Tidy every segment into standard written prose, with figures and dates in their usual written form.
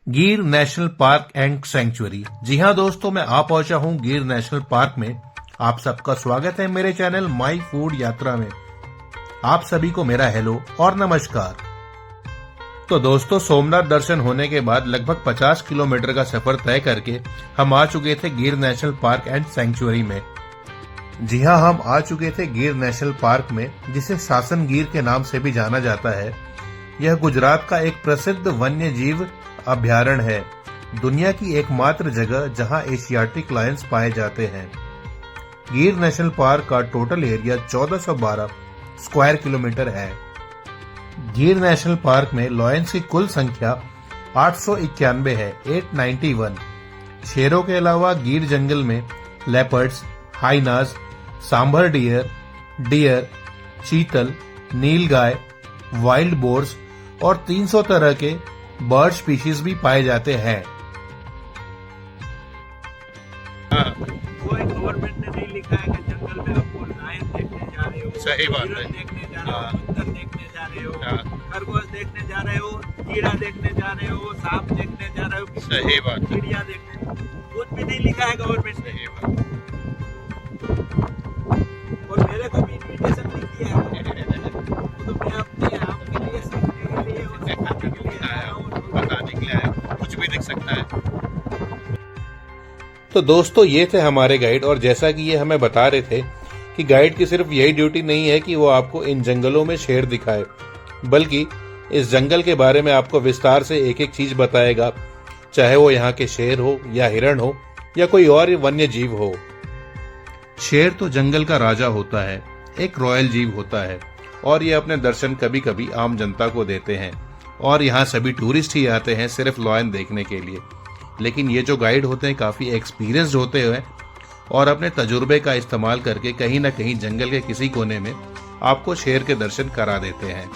गिर national park and sanctuary. जी हाँ दोस्तों, मैं आ पहुंचा हूं गिर नेशनल पार्क में। आप सबका स्वागत है मेरे चैनल माई फूड यात्रा में। आप सभी को मेरा हेलो और नमस्कार। तो दोस्तों, सोमनाथ दर्शन होने के बाद लगभग 50 किलोमीटर का सफर तय करके हम आ चुके थे गिर नेशनल पार्क एंड सैंक्चुअरी में। जी हाँ, हम आ चुके थे गिर नेशनल पार्क में, जिसे शासन गिर के नाम से भी जाना जाता है। यह गुजरात का एक प्रसिद्ध वन्य जीव अभ्यारण्य है, दुनिया की एकमात्र जगह जहां एशियाटिक लायंस पाए जाते हैं। गिर नेशनल पार्क का टोटल एरिया 1412 स्क्वायर किलोमीटर है। गिर नेशनल पार्क में लायंस की कुल संख्या 891 है, 891। शेरों के अलावा गिर जंगल में लेपर्ड्स, हाइनास, सांभर डियर, चीतल, नीलगाय, वाइल्ड बोर्स और 300 तरह के बर्ड स्पीशीज भी पाए जाते हैं। कोई गवर्नमेंट ने नहीं लिखा है कि जंगल में आपको लायन देखने जा रहे हो, सही बात है। देखने जा रहे हो, बंदर देखने जा रहे हो, खरगोश देखने जा रहे हो, कीड़ा देखने जा रहे हो, सांप देखने जा रहे हो, सही बात, चिड़िया देखने, कुछ भी नहीं लिखा है गवर्नमेंट ने। और मेरे को भी इन्विटेशन नहीं किया है, तो मैं अपने आपके लिए सीखने के लिए और सिखाने के लिए आया हूँ। बताने के लिए आया, कुछ भी दिख सकता है। तो दोस्तों, ये थे हमारे गाइड, और जैसा कि ये हमें बता रहे थे कि गाइड की सिर्फ यही ड्यूटी नहीं है कि वो आपको इन जंगलों में शेर दिखाए, बल्कि इस जंगल के बारे में आपको विस्तार से एक एक चीज बताएगा, चाहे वो यहाँ के शेर हो या हिरण हो या कोई और वन्य जीव हो। शेर तो जंगल का राजा होता है, एक रॉयल जीव होता है, और ये अपने दर्शन कभी कभी आम जनता को देते हैं, और यहाँ सभी टूरिस्ट ही आते हैं सिर्फ लायन देखने के लिए। लेकिन ये जो गाइड होते हैं काफी एक्सपीरियंस्ड होते हैं और अपने तजुर्बे का इस्तेमाल करके कहीं ना कहीं जंगल के किसी कोने में आपको शेर के दर्शन करा देते हैं।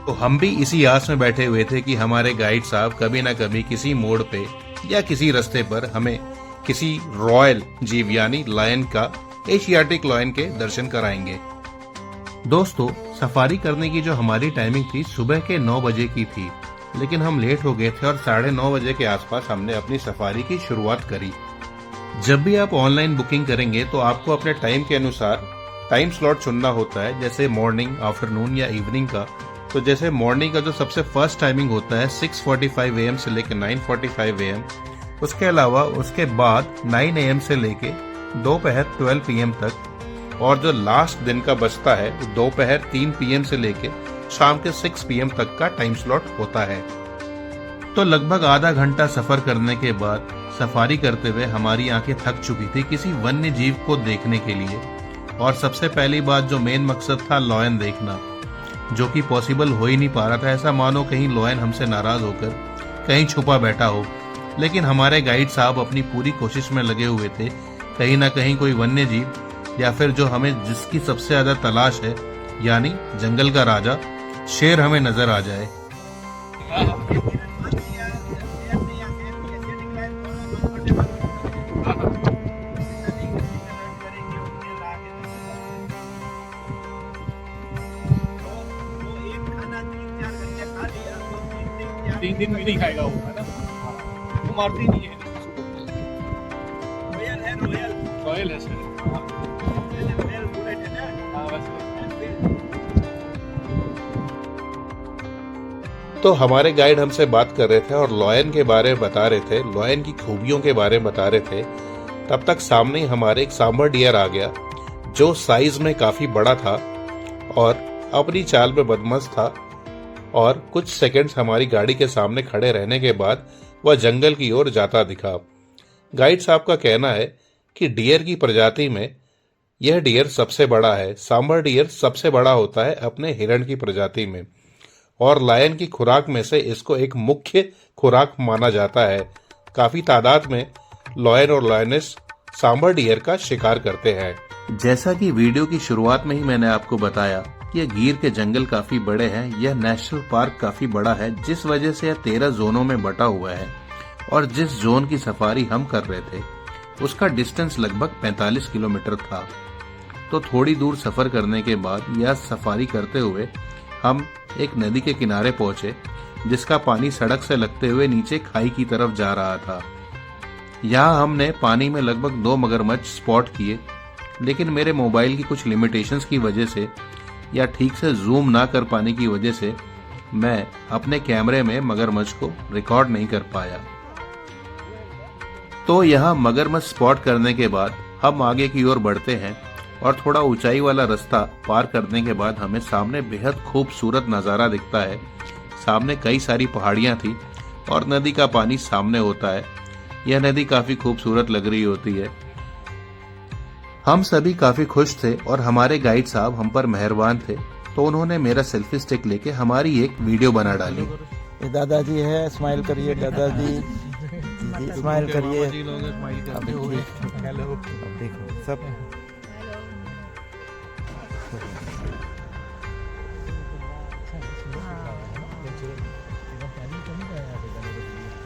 तो हम भी इसी आस में बैठे हुए थे कि हमारे गाइड साहब कभी ना कभी किसी मोड़ पे या किसी रास्ते पर हमें किसी रॉयल जीव यानी लायन का, एशियाटिक लायन के दर्शन कराएंगे। दोस्तों, सफारी करने की जो हमारी टाइमिंग थी सुबह के 9 बजे की थी, लेकिन हम लेट हो गए थे और 9:30 बजे के आसपास हमने अपनी सफारी की शुरुआत करी। जब भी आप ऑनलाइन बुकिंग करेंगे तो आपको अपने टाइम के अनुसार टाइम स्लॉट चुनना होता है, जैसे मॉर्निंग, आफ्टरनून या इवनिंग का। तो जैसे मॉर्निंग का जो सबसे फर्स्ट टाइमिंग होता है 6:45 AM से लेकर 9:45 AM, उसके अलावा उसके बाद 9 AM से लेके दोपहर 12 PM तक, और जो लास्ट दिन का बचता है दोपहर 3 PM से लेके शाम के 6 PM तक का टाइम स्लॉट होता है। तो लगभग आधा घंटा सफर करने के बाद सफारी करते हुए हमारी आंखें थक चुकी थी किसी वन्य जीव को देखने के लिए। और सबसे पहली बात, जो मेन मकसद था लायन देखना, जो कि पॉसिबल हो ही नहीं पा रहा था। ऐसा मानो कहीं लायन हमसे नाराज होकर कहीं छुपा बैठा हो। लेकिन हमारे गाइड साहब अपनी पूरी कोशिश में लगे हुए थे, कहीं ना कहीं कोई वन्य जीव या फिर जो हमें जिसकी सबसे ज्यादा तलाश है यानी जंगल का राजा शेर हमें नजर आ जाए। तीन दिन भी नहीं खाएगा वो, है ना? वो मारती नहीं है। रॉयल है सर। तो हमारे गाइड हमसे बात कर रहे थे और लायन के बारे में बता रहे थे, लायन की खूबियों के बारे में बता रहे थे। तब तक सामने ही हमारे एक सांभर डियर आ गया, जो साइज में काफी बड़ा था और अपनी चाल में बदमस्त था। और कुछ सेकंड्स हमारी गाड़ी के सामने खड़े रहने के बाद वह जंगल की ओर जाता दिखा। गाइड साहब का कहना है कि डियर की प्रजाति में यह डियर सबसे बड़ा है। सांभर डियर सबसे बड़ा होता है अपने हिरण की प्रजाति में, और लायन की खुराक में से इसको एक मुख्य खुराक माना जाता है। काफी तादाद में लायन और लायनेस सांभर डियर का शिकार करते हैं। जैसा कि वीडियो की शुरुआत में ही मैंने आपको बताया कि यह गिर के जंगल काफी बड़े हैं। यह नेशनल पार्क काफी बड़ा है, जिस वजह से यह 13 जोनों में बटा हुआ है। और जिस जोन की सफारी हम कर रहे थे उसका डिस्टेंस लगभग 45 किलोमीटर था। तो थोड़ी दूर सफर करने के बाद या सफारी करते हुए हम एक नदी के किनारे पहुंचे, जिसका पानी सड़क से लगते हुए नीचे खाई की तरफ जा रहा था। यहाँ हमने पानी में लगभग 2 मगरमच्छ स्पॉट किए, लेकिन मेरे मोबाइल की कुछ लिमिटेशंस की वजह से या ठीक से जूम ना कर पाने की वजह से मैं अपने कैमरे में मगरमच्छ को रिकॉर्ड नहीं कर पाया। तो यहाँ मगरमच्छ स्पॉट करने के बाद हम आगे की ओर बढ़ते हैं और थोड़ा ऊंचाई वाला रास्ता पार करने के बाद हमें सामने बेहद खूबसूरत नज़ारा दिखता है। सामने कई सारी पहाड़ियाँ थी और नदी का पानी सामने होता है। यह नदी काफी खूबसूरत लग रही होती है। हम सभी काफी खुश थे और हमारे गाइड साहब हम पर मेहरबान थे, तो उन्होंने मेरा सेल्फी स्टिक लेके हमारी एक वीडियो बना डाली। ये दादाजी है, स्माइल करिए दादाजी, स्माइल करिए। अब देखो सब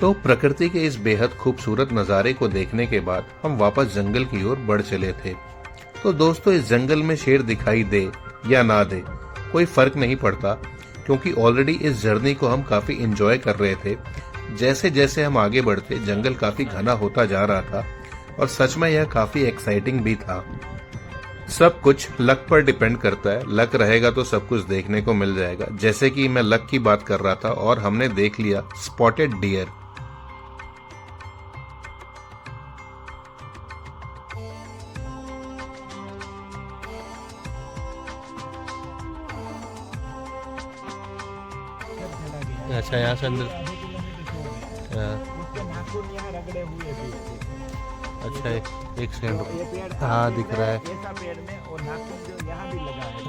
तो प्रकृति के इस बेहद खूबसूरत नज़ारे को देखने के बाद हम वापस जंगल की ओर बढ़ चले थे। तो दोस्तों, इस जंगल में शेर दिखाई दे या ना दे कोई फर्क नहीं पड़ता, क्योंकि ऑलरेडी इस जर्नी को हम काफी एंजॉय कर रहे थे। जैसे जैसे हम आगे बढ़ते जंगल काफी घना होता जा रहा था और सच में यह काफी एक्साइटिंग भी था। सब कुछ लक पर डिपेंड करता है। लक रहेगा तो सब कुछ देखने को मिल जाएगा। जैसे कि मैं लक की बात कर रहा था और हमने देख लिया स्पॉटेड डियर। अच्छा, यहाँ से अंदर। अच्छा, एक सेकंड। हाँ, दिख रहा है।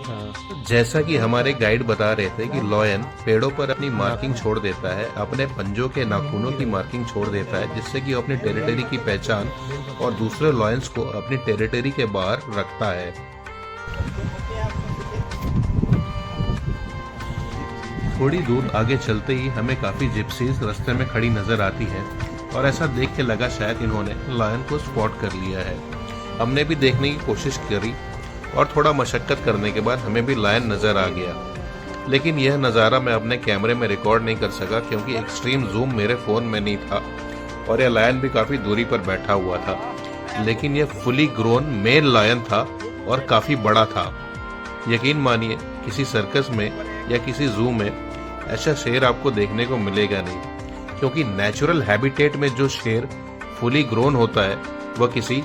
हाँ। जैसा कि हमारे गाइड बता रहे थे कि लॉयन पेड़ों पर अपनी मार्किंग छोड़ देता है, अपने पंजों के नाखूनों की मार्किंग छोड़ देता है, जिससे कि वो अपनी टेरिटरी की पहचान और दूसरे लॉयंस को अपनी टेरिटरी के बाहर रखता है। थोड़ी दूर आगे चलते ही हमें काफी जिप्सीज रास्ते में खड़ी नजर आती है और ऐसा देख के लगा शायद इन्होंने लायन को स्पॉट कर लिया है। हमने भी देखने की कोशिश करी और थोड़ा मशक्कत करने के बाद हमें भी लायन नजर आ गया, लेकिन यह नज़ारा मैं अपने कैमरे में रिकॉर्ड नहीं कर सका क्योंकि एक्सट्रीम जूम मेरे फोन में नहीं था और यह लायन भी काफी दूरी पर बैठा हुआ था। लेकिन यह फुली ग्रोन मेल लायन था और काफी बड़ा था। यकीन मानिए, किसी सर्कस में या किसी जू में ऐसा शेर आपको देखने को मिलेगा नहीं, क्योंकि नेचुरल हैबिटेट में जो शेर फुली ग्रोन होता है वह किसी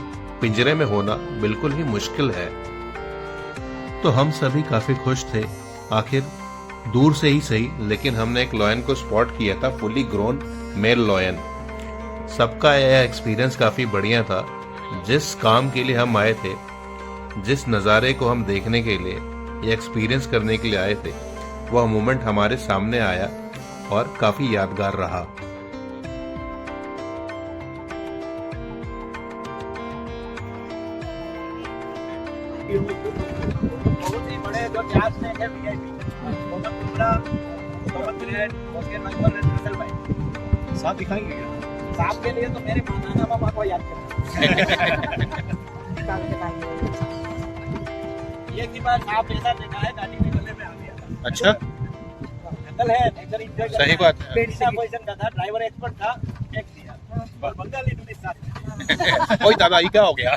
पिंजरे में होना बिल्कुल ही मुश्किल है। तो हम सभी काफी खुश थे, आखिर दूर से ही सही, लेकिन हमने एक लॉयन को स्पॉट किया था, फुली ग्रोन मेल लॉयन। सबका यह एक्सपीरियंस काफी बढ़िया था। जिस काम के लिए हम आए थे, जिस नज़ारे को हम देखने के लिए या एक्सपीरियंस करने के लिए आए थे, वह मोमेंट हमारे सामने आया और काफी यादगार रहा। बहुत ही बड़े जो चार्ज में है वीआईपी मोहम्मद टुकड़ा, मोहम्मद ग्रेड, उसके नंबर फैसल भाई साथ दिखाएंगे क्या? साहब के लिए तो मेरे नाना पापा को याद करें। ये की बार साहब ऐसा देखा है, गाड़ी के गले में आ गया था। अच्छा, अंकल है नेचर एंजॉय कर सही बात है। पेडिसा पोजीशन का था, ड्राइवर एक्सपर्ट था, एक दिया और बंगाली टूरिस्ट साथ। ओए दादा, ये क्या हो गया?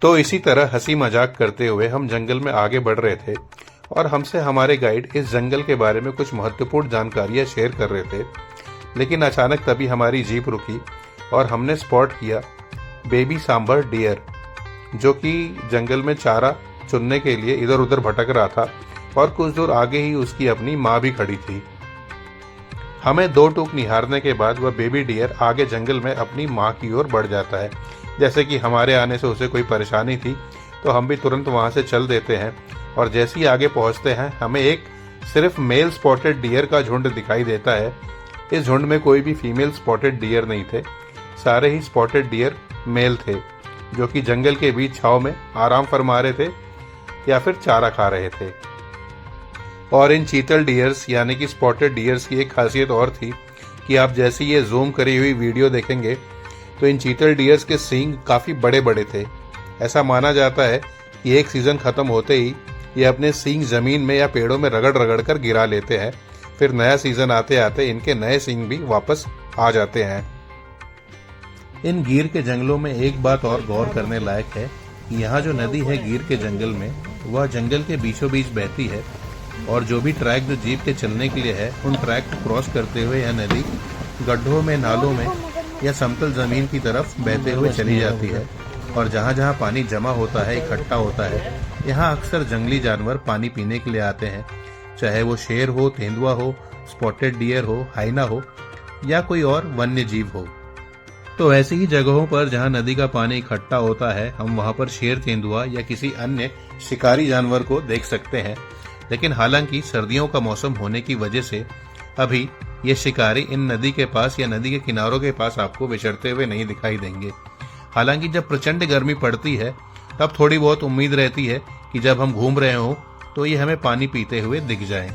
तो इसी तरह हंसी मजाक करते हुए हम जंगल में आगे बढ़ रहे थे और हमसे हमारे गाइड इस जंगल के बारे में कुछ महत्वपूर्ण जानकारियां शेयर कर रहे थे। लेकिन अचानक तभी हमारी जीप रुकी और हमने स्पॉट किया बेबी सांबर डियर, जो कि जंगल में चारा चुनने के लिए इधर उधर भटक रहा था और कुछ दूर आगे ही उसकी अपनी माँ भी खड़ी थी। हमें दो टूक निहारने के बाद वह बेबी डियर आगे जंगल में अपनी माँ की ओर बढ़ जाता है। जैसे कि हमारे आने से उसे कोई परेशानी थी तो हम भी तुरंत वहां से चल देते हैं और जैसे ही आगे पहुंचते हैं हमें एक सिर्फ मेल स्पॉटेड डियर का झुंड दिखाई देता है। इस झुंड में कोई भी फीमेल स्पॉटेड डियर नहीं थे, सारे ही स्पॉटेड डियर मेल थे, जो कि जंगल के बीच छांव में आराम फरमा रहे थे या फिर चारा खा रहे थे। और इन चीतल डियर्स यानी कि स्पॉटेड डियर्स की एक खासियत और थी कि आप जैसे ये जूम करी हुई वीडियो देखेंगे तो इन चीतल डियर्स के सींग काफी बड़े बड़े थे। ऐसा माना जाता है कि एक सीजन खत्म होते ही ये अपने सींग जमीन में या पेड़ों में रगड़ रगड़ कर गिरा लेते हैं फिर नया सीजन आते आते इनके नए सींग भी वापस आ जाते हैं। इन गिर के जंगलों में एक बात और गौर करने लायक है कि यहाँ जो नदी है गिर के जंगल में, वह जंगल के बीचों बीच बहती है और जो भी ट्रैक जो जीप के चलने के लिए है, उन ट्रैक को क्रॉस करते हुए यह नदी गड्ढों में, नालों में या समतल जमीन की तरफ बहते हुए चली जाती है। और जहाँ जहाँ पानी जमा होता है, इकट्ठा होता है, यहाँ अक्सर जंगली जानवर पानी पीने के लिए आते हैं, चाहे वो शेर हो, तेंदुआ हो, स्पॉटेड डियर हो, हाइना हो या कोई और वन्य जीव हो। तो ऐसी ही जगहों पर जहाँ नदी का पानी इकट्ठा होता है, हम वहाँ पर शेर, तेंदुआ या किसी अन्य शिकारी जानवर को देख सकते हैं। लेकिन हालांकि सर्दियों का मौसम होने की वजह से अभी ये शिकारी इन नदी के पास या नदी के किनारों के पास आपको विचरते हुए नहीं दिखाई देंगे। हालांकि जब प्रचंड गर्मी पड़ती है तब थोड़ी बहुत उम्मीद रहती है कि जब हम घूम रहे हों तो ये हमें पानी पीते हुए दिख जाएं।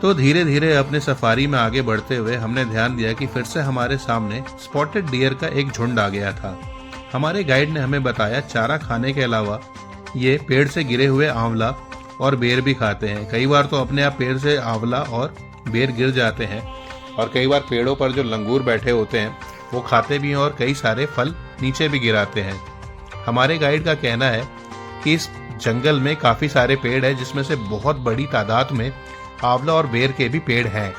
तो धीरे धीरे अपने सफारी में आगे बढ़ते हुए हमने ध्यान दिया कि फिर से हमारे सामने स्पॉटेड डियर का एक झुंड आ गया था। हमारे गाइड ने हमें बताया चारा खाने के अलावा ये पेड़ से गिरे हुए आंवला और बेर भी खाते हैं। कई बार तो अपने आप पेड़ से आंवला और बेर गिर जाते हैं और कई बार पेड़ों पर जो लंगूर बैठे होते हैं वो खाते भी हैं और कई सारे फल नीचे भी गिराते हैं। हमारे गाइड का कहना है कि इस जंगल में काफी सारे पेड़ हैं, जिसमें से बहुत बड़ी तादाद में आंवला और बेर के भी पेड़ हैं।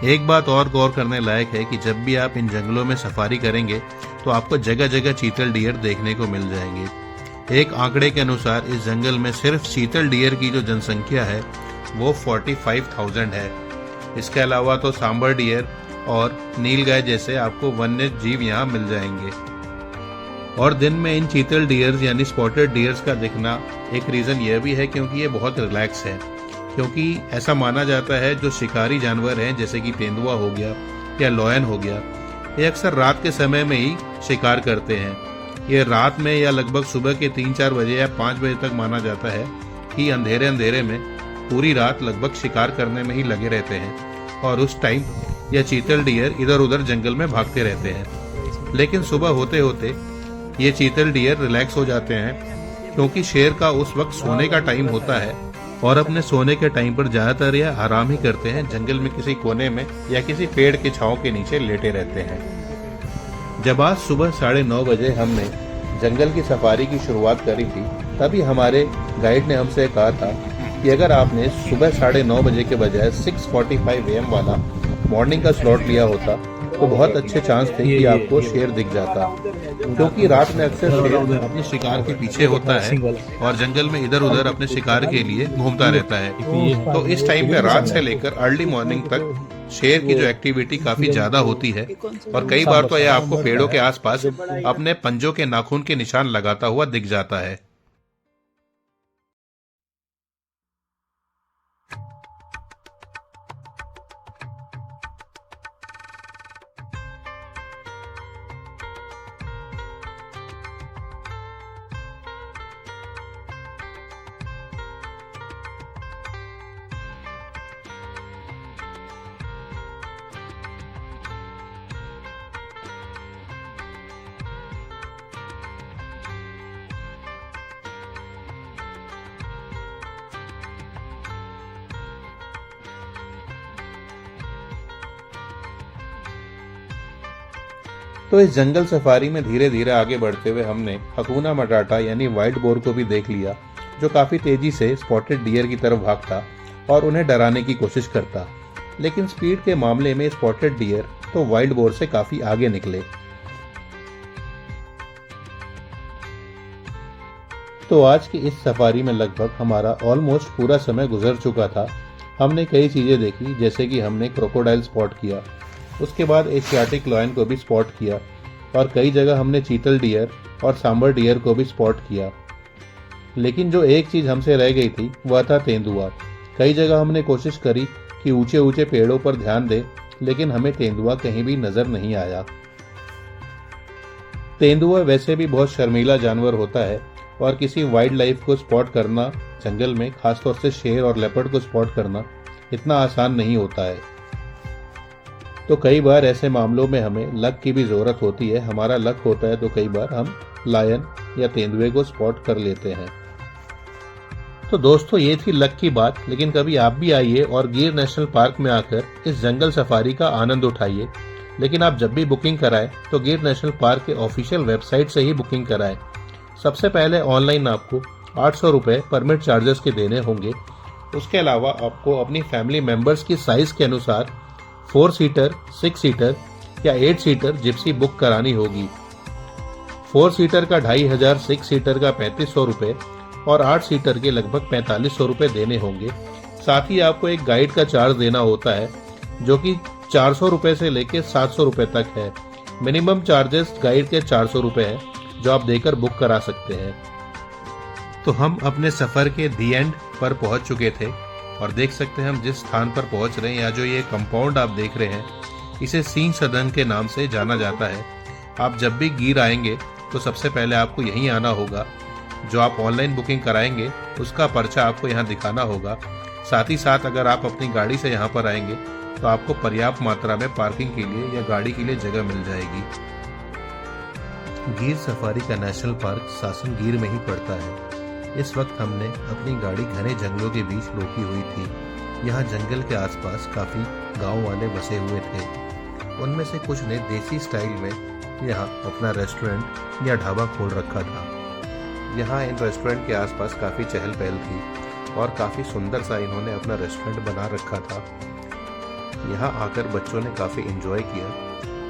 एक बात और गौर करने लायक है कि जब भी आप इन जंगलों में सफारी करेंगे तो आपको जगह जगह चीतल डियर देखने को मिल जाएंगे। एक आंकड़े के अनुसार इस जंगल में सिर्फ चीतल डियर की जो जनसंख्या है वो 45,000 है। इसके अलावा तो सांबर डियर और नीलगाय जैसे आपको वन्य जीव यहाँ मिल जाएंगे। और दिन में इन चीतल डियर्स यानी स्पॉटेड डियर्स का दिखना एक रीजन यह भी है क्योंकि ये बहुत रिलैक्स है, क्योंकि ऐसा माना जाता है जो शिकारी जानवर हैं जैसे कि तेंदुआ हो गया या लॉयन हो गया, ये अक्सर रात के समय में ही शिकार करते हैं। ये रात में या लगभग सुबह के 3-4 बजे या 5 बजे तक माना जाता है कि अंधेरे में पूरी रात लगभग शिकार करने में ही लगे रहते हैं और उस टाइम यह चीतल डियर इधर उधर जंगल में भागते रहते हैं। लेकिन सुबह होते होते ये चीतल डियर रिलैक्स हो जाते हैं क्योंकि शेर का उस वक्त सोने का टाइम होता है और अपने सोने के टाइम पर ज्यादातर यह आराम ही करते हैं, जंगल में किसी कोने में या किसी पेड़ के छांव के नीचे लेटे रहते हैं। जब आज सुबह 9:30 बजे हमने जंगल की सफारी की शुरुआत करी थी, तभी हमारे गाइड ने हमसे कहा था कि अगर आपने सुबह 9:30 बजे के बजाय 6:45 AM वाला मॉर्निंग का स्लॉट लिया होता तो बहुत अच्छे चांस थे कि आपको शेर दिख जाता, क्योंकि रात में अक्सर शेर अपने शिकार के पीछे होता है और जंगल में इधर उधर अपने शिकार के लिए घूमता रहता है। तो इस टाइम पे रात से लेकर अर्ली मॉर्निंग तक शेर की जो एक्टिविटी काफी ज्यादा होती है और कई बार तो यह आपको पेड़ों के आसपास अपने पंजों के नाखून के निशान लगाता हुआ दिख जाता है। तो इस जंगल सफारी में धीरे धीरे आगे बढ़ते हुए हमने हकुना मटाटा यानी वाइल्ड बोर को भी देख लिया, जो काफी तेजी से स्पॉटेड डियर की तरफ भागता और उन्हें डराने की कोशिश करता। लेकिन स्पीड के मामले में स्पॉटेड डियर तो वाइल्ड बोर से काफी आगे निकले। तो आज की इस सफारी में लगभग हमारा ऑलमोस्ट पूरा समय गुजर चुका था। हमने कई चीजें देखी, जैसे कि हमने क्रोकोडाइल स्पॉट किया, उसके बाद एशियाटिक लॉयन को भी स्पॉट किया और कई जगह हमने चीतल डियर और सांबर डियर को भी स्पॉट किया। लेकिन जो एक चीज हमसे रह गई थी वह था तेंदुआ। कई जगह हमने कोशिश करी कि ऊंचे ऊंचे पेड़ों पर ध्यान दे, लेकिन हमें तेंदुआ कहीं भी नजर नहीं आया। तेंदुआ वैसे भी बहुत शर्मीला जानवर होता है और किसी वाइल्ड लाइफ को स्पॉट करना जंगल में, खासतौर से शेर और लेपर्ड को स्पॉट करना इतना आसान नहीं होता है। तो कई बार ऐसे मामलों में हमें लक की भी जरूरत होती है। हमारा लक होता है तो कई बार हम लायन या तेंदुए को स्पॉट कर लेते हैं। तो दोस्तों ये थी लक की बात, लेकिन कभी आप भी आइए और गिर नेशनल पार्क में आकर इस जंगल सफारी का आनंद उठाइए। लेकिन आप जब भी बुकिंग कराएं तो गिर नेशनल पार्क के ऑफिशियल वेबसाइट से ही बुकिंग कराएं। सबसे पहले ऑनलाइन आपको 800 रुपये परमिट चार्जेस के देने होंगे। उसके अलावा आपको अपनी फैमिली मेंबर्स की साइज के अनुसार 4 सीटर, 6 सीटर या 8 सीटर जिप्सी बुक करानी होगी। 4 सीटर का 2500, 6 सीटर का 3500 रुपये और 8 सीटर के लगभग 4500 रुपये देने होंगे। साथ ही आपको एक गाइड का चार्ज देना होता है जो कि 400 रुपये से लेकर 700 रुपये तक है। मिनिमम चार्जेस गाइड के 400 रुपये हैं जो आप देकर बुक करा सकते हैं। तो हम अपने सफर के दी एंड पर पहुंच चुके थे और देख सकते हैं हम जिस स्थान पर पहुंच रहे हैं या जो ये कंपाउंड आप देख रहे हैं, इसे सिंह सदन के नाम से जाना जाता है। आप जब भी गिर आएंगे तो सबसे पहले आपको यहीं आना होगा। जो आप ऑनलाइन बुकिंग कराएंगे उसका पर्चा आपको यहाँ दिखाना होगा। साथ ही साथ अगर आप अपनी गाड़ी से यहाँ पर आएंगे तो आपको पर्याप्त मात्रा में पार्किंग के लिए या गाड़ी के लिए जगह मिल जाएगी। गिर सफारी का नेशनल पार्क सासन गिर में ही पड़ता है। इस वक्त हमने अपनी गाड़ी घने जंगलों के बीच रोकी हुई थी। यहाँ जंगल के आसपास काफी गांव वाले बसे हुए थे। उनमें से कुछ ने देसी स्टाइल में यहाँ अपना रेस्टोरेंट या ढाबा खोल रखा था। यहाँ इन रेस्टोरेंट के आसपास काफी चहल पहल थी और काफी सुंदर सा इन्होंने अपना रेस्टोरेंट बना रखा था। यहाँ आकर बच्चों ने काफी एंजॉय किया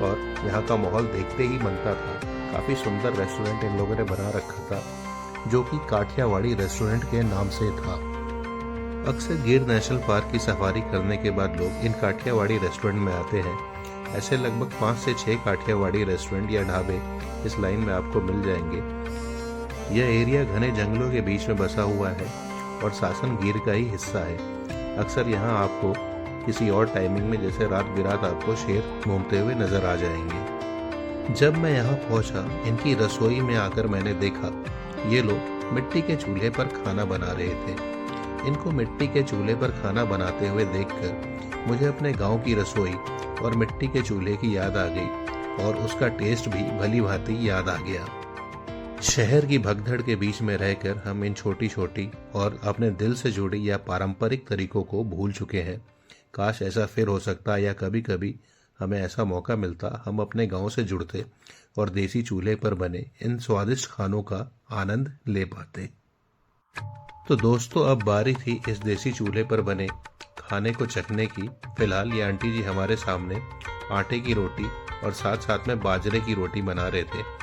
और यहाँ का माहौल देखते ही मनता था। काफी सुंदर रेस्टोरेंट इन लोगों ने बना रखा था जो कि काठियावाड़ी रेस्टोरेंट के नाम से था। अक्सर गिर नेशनल पार्क की सफारी करने के बाद लोग इन काठियावाड़ी रेस्टोरेंट में आते हैं। ऐसे लगभग 5 से 6 काठियावाड़ी रेस्टोरेंट या ढाबे इस लाइन में आपको मिल जाएंगे। यह एरिया घने जंगलों के बीच में बसा हुआ है और सासन गिर का ही हिस्सा है। अक्सर यहाँ आपको किसी और टाइमिंग में जैसे रात बिरात आपको शेर घूमते हुए नजर आ जाएंगे। जब मैं यहाँ पहुंचा इनकी रसोई में आकर मैंने देखा ये लोग मिट्टी के चूल्हे पर खाना बना रहे थे। इनको मिट्टी के चूल्हे पर खाना बनाते हुए देखकर मुझे अपने गांव की रसोई और मिट्टी के चूल्हे की याद आ गई और उसका टेस्ट भी भली भांति याद आ गया। शहर की भगदड़ के बीच में रहकर हम इन छोटी छोटी और अपने दिल से जुड़ी या पारंपरिक तरीकों को भूल चुके हैं। काश ऐसा फिर हो सकता या कभी कभी हमें ऐसा मौका मिलता, हम अपने गांव से जुड़ते और देसी चूल्हे पर बने इन स्वादिष्ट खानों का आनंद ले पाते। तो दोस्तों अब बारी थी इस देसी चूल्हे पर बने खाने को चखने की। फिलहाल ये आंटी जी हमारे सामने आटे की रोटी और साथ साथ में बाजरे की रोटी बना रहे थे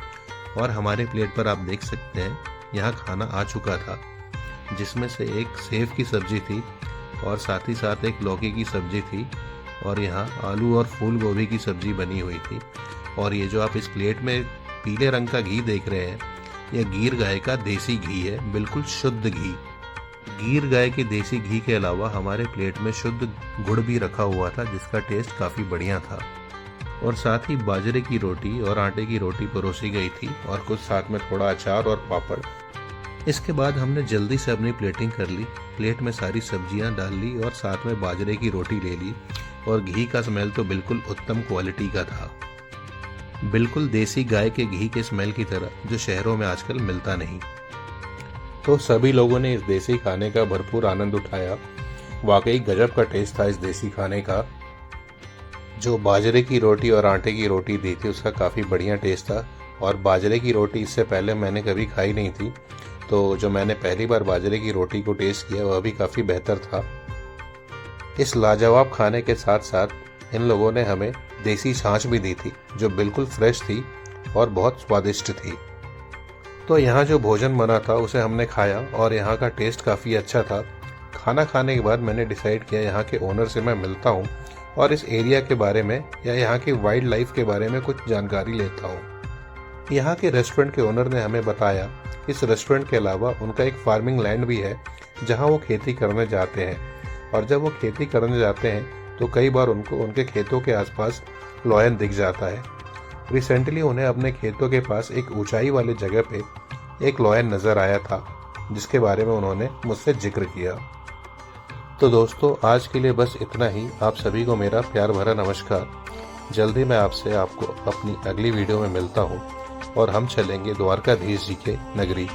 और हमारे प्लेट पर आप देख सकते हैं यहाँ खाना आ चुका था, जिसमें से एक सेव की सब्जी थी और साथ ही साथ एक लौकी की सब्जी थी और यहाँ आलू और फूल गोभी की सब्जी बनी हुई थी। और ये जो आप इस प्लेट में पीले रंग का घी देख रहे हैं, यह गिर गाय का देसी घी है, बिल्कुल शुद्ध घी। गिर गाय के देसी घी के अलावा हमारे प्लेट में शुद्ध गुड़ भी रखा हुआ था जिसका टेस्ट काफी बढ़िया था। और साथ ही बाजरे की रोटी और आटे की रोटी परोसी गई थी और कुछ साथ में थोड़ा अचार और पापड़। इसके बाद हमने जल्दी से अपनी प्लेटिंग कर ली। प्लेट में सारी सब्जियां डाल ली और साथ में बाजरे की रोटी ले ली और घी का स्मेल तो बिल्कुल उत्तम क्वालिटी का था, बिल्कुल देसी गाय के घी के स्मेल की तरह जो शहरों में आजकल मिलता नहीं। तो सभी लोगों ने इस देसी खाने का भरपूर आनंद उठाया। वाकई गजब का टेस्ट था इस देसी खाने का। जो बाजरे की रोटी और आटे की रोटी दी थी उसका काफ़ी बढ़िया टेस्ट था और बाजरे की रोटी इससे पहले मैंने कभी खाई नहीं थी, तो जो मैंने पहली बार बाजरे की रोटी को टेस्ट किया वह भी काफ़ी बेहतर था। इस लाजवाब खाने के साथ साथ इन लोगों ने हमें देसी छाछ भी दी थी जो बिल्कुल फ्रेश थी और बहुत स्वादिष्ट थी। तो यहाँ जो भोजन बना था उसे हमने खाया और यहाँ का टेस्ट काफ़ी अच्छा था। खाना खाने के बाद मैंने डिसाइड किया यहाँ के ओनर से मैं मिलता हूँ और इस एरिया के बारे में या यहाँ की वाइल्ड लाइफ के बारे में कुछ जानकारी लेता हूँ। यहाँ के रेस्टोरेंट के ओनर ने हमें बताया इस रेस्टोरेंट के अलावा उनका एक फार्मिंग लैंड भी है जहाँ वो खेती करने जाते हैं और जब वो खेती करने जाते हैं तो कई बार उनको उनके खेतों के आसपास लॉयन दिख जाता है। रिसेंटली उन्हें अपने खेतों के पास एक ऊंचाई वाली जगह पे एक लॉयन नजर आया था जिसके बारे में उन्होंने मुझसे जिक्र किया। तो दोस्तों आज के लिए बस इतना ही। आप सभी को मेरा प्यार भरा नमस्कार। जल्दी मैं आपसे आपको अपनी अगली वीडियो में मिलता हूँ और हम चलेंगे द्वारकाधीश जी के नगरी।